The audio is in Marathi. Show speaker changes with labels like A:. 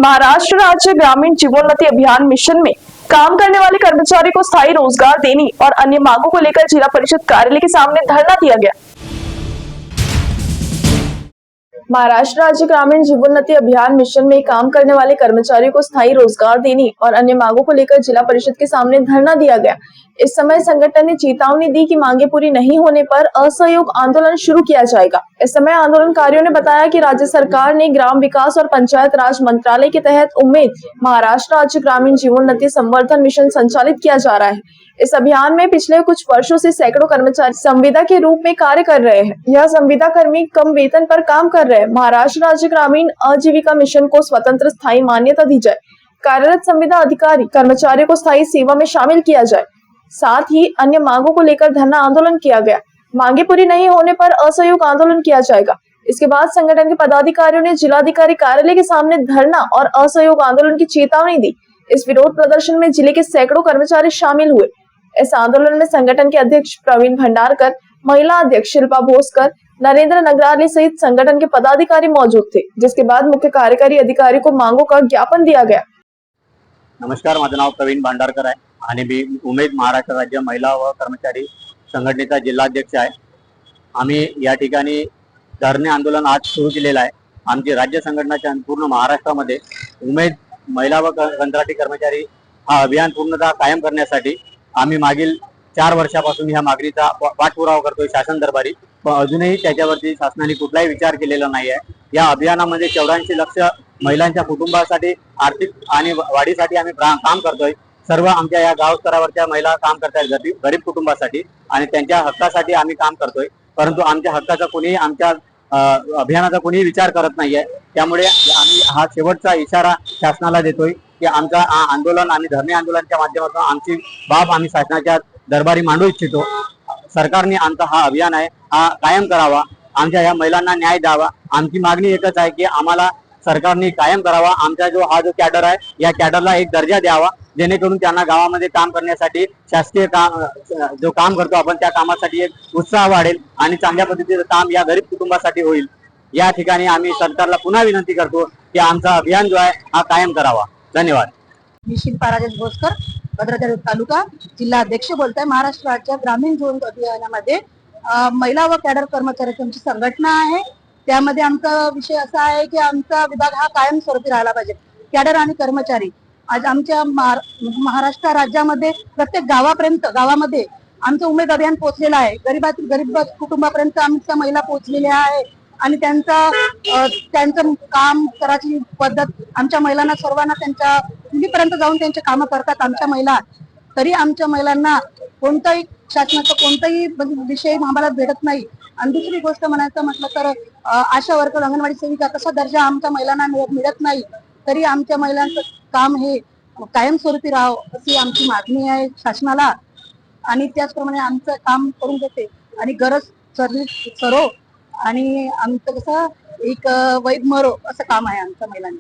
A: महाराष्ट्र राज्य ग्रामीण जीवोन्नति अभियान मिशन में काम करने वाले कर्मचारी को स्थायी रोजगार देने और अन्य मांगों को लेकर जिला परिषद कार्यालय के सामने धरना दिया गया। महाराष्ट्र राज्य ग्रामीण जीवोन्नति अभियान मिशन में काम करने वाले कर्मचारियों को स्थायी रोजगार देने और अन्य मांगों को लेकर जिला परिषद के सामने धरना दिया गया। इस समय संगठन ने चेतावनी दी कि मांगे पूरी नहीं होने पर असहयोग आंदोलन शुरू किया जाएगा। इस समय आंदोलनकारियों ने बताया कि राज्य सरकार ने ग्राम विकास और पंचायत राज मंत्रालय के तहत उम्मीद महाराष्ट्र राज्य ग्रामीण जीवोन्नति संवर्धन मिशन संचालित किया जा रहा है। इस अभियान में पिछले कुछ वर्षों से सैकड़ों कर्मचारी संविदा के रूप में कार्य कर रहे हैं। यह संविदा कर्मी कम वेतन पर काम कर रहे हैं। महाराष्ट्र राज्य ग्रामीण आजीविका मिशन को स्वतंत्र स्थायी मान्यता दी जाए, कार्यरत संविदा अधिकारी कर्मचारियों को स्थायी सेवा में शामिल किया जाए। साथ ही अन्य मांगों को लेकर धरना आंदोलन किया गया। मांगे पूरी नहीं होने पर असहयोग आंदोलन किया जाएगा। इसके बाद संगठन के पदाधिकारियों ने जिलाधिकारी कार्यालय के सामने धरना और असहयोग आंदोलन की चेतावनी दी। इस विरोध प्रदर्शन में जिले के सैकड़ों कर्मचारी शामिल हुए। इस आंदोलन में संगठन के अध्यक्ष प्रवीण भंडारकर, महिला अध्यक्ष शिल्पा भोसकर, नरेंद्र नगराली सहित संगठन के पदाधिकारी मौजूद थे, जिसके बाद मुख्य कार्यकारी अधिकारी को मांगों का ज्ञापन दिया गया।
B: नमस्कार, माझं नाव प्रवीण भांडारकर आहे आणि मी उमेद महाराष्ट्र राज्य महिला व कर्मचारी संघटनेचा जिल्हाध्यक्ष आहे। आम्ही या ठिकाणी धरणे आंदोलन आज सुरू केलेलं आहे। आमची राज्य संघटनाच्या पूर्ण महाराष्ट्रामध्ये उमेद महिला व कंत्राटी कर्मचारी हा अभियान पूर्णतः कायम करण्यासाठी आम्ही मागील 4 वर्षापासून ह्या मागणीचा पाठपुरावा करतोय शासन दरबारी, पण अजूनही त्याच्यावरती शासनाने कुठलाही विचार केलेला नाही आहे। या अभियानामध्ये 84 लक्ष महिलांच्या कुटुंबासाठी आर्थिक आणि वाढीसाठी आम्ही काम करतोय। सर्व आमच्या या गाव स्तरावरच्या महिला काम करतात गरीब कुटुंबासाठी आणि त्यांच्या हक्कासाठी आम्ही काम करतोय, परंतु आमच्या हक्काचा कोणी आमच्या अभियानाचा कोणी विचार करत नाहीये। त्यामुळे आम्ही हा शेवटचा इशारा शासनाला देतोय की आमचा आंदोलन आणि धरणे आंदोलनाच्या माध्यमातून आमची बाब आम्ही शासनाच्या दरबारी मांडू इच्छितो। सरकारने आमचा हा अभियान आहे हा कायम करावा, आमच्या या महिलांना न्याय द्यावा। आमची मागणी एकच आहे की आम्हाला सरकारने कायम करावा। आमचा हा जो कॅडर आहे या कॅडरला एक दर्जा द्यावा, जेणेकरून त्यांना गावामध्ये काम करण्यासाठी शासकीय जो काम करतो आपण त्या कामासाठी एक उत्साह वाढेल आणि चांगल्या पद्धतीचं काम या गरीब कुटुंबासाठी होईल। या ठिकाणी आम्ही सरकारला पुन्हा विनंती करतो की आमचा अभियान जो आहे हा कायम करावा। धन्यवाद।
C: मी शिल्पा भोसकर, भद्रावती तालुका जिल्हा अध्यक्ष बोलताय। महाराष्ट्र राज्य ग्रामीण जीवन अभियानामध्ये महिला व कॅडर कर्मचाऱ्यांची आमची संघटना आहे। त्यामध्ये आमचा विषय असा आहे की आमचा विभाग हा कायमस्वरूपी राहायला पाहिजे। कॅडर आणि कर्मचारी आज आमच्या महाराष्ट्र राज्यामध्ये प्रत्येक गावामध्ये आमचं उमेद अभियान पोहोचलेलं आहे। गरीब कुटुंबापर्यंत आमच्या महिला पोहोचलेल्या आहे आणि त्यांचं काम करायची पद्धत आमच्या महिलांना सर्वांना त्यांच्या मुलीपर्यंत जाऊन त्यांचे काम करतात आमच्या महिला। तरी आमच्या महिलांना कोणताही शासनाचा कोणताही विषय आम्हाला भेटत नाही। आणि दुसरी गोष्ट म्हणायचं म्हटलं तर आशा वर्कर, अंगणवाडी सेविका तसा दर्जा आमच्या महिलांना मिळत नाही। तरी आमच्या महिलांचं काम हे कायमस्वरूपी राहावं अशी आमची मागणी आहे शासनाला। आणि त्याचप्रमाणे आमचं काम करून घेते आणि गरज सरो आणि आमचं कसं एक वैध मरो असं काम आहे आमच्या महिलांनी।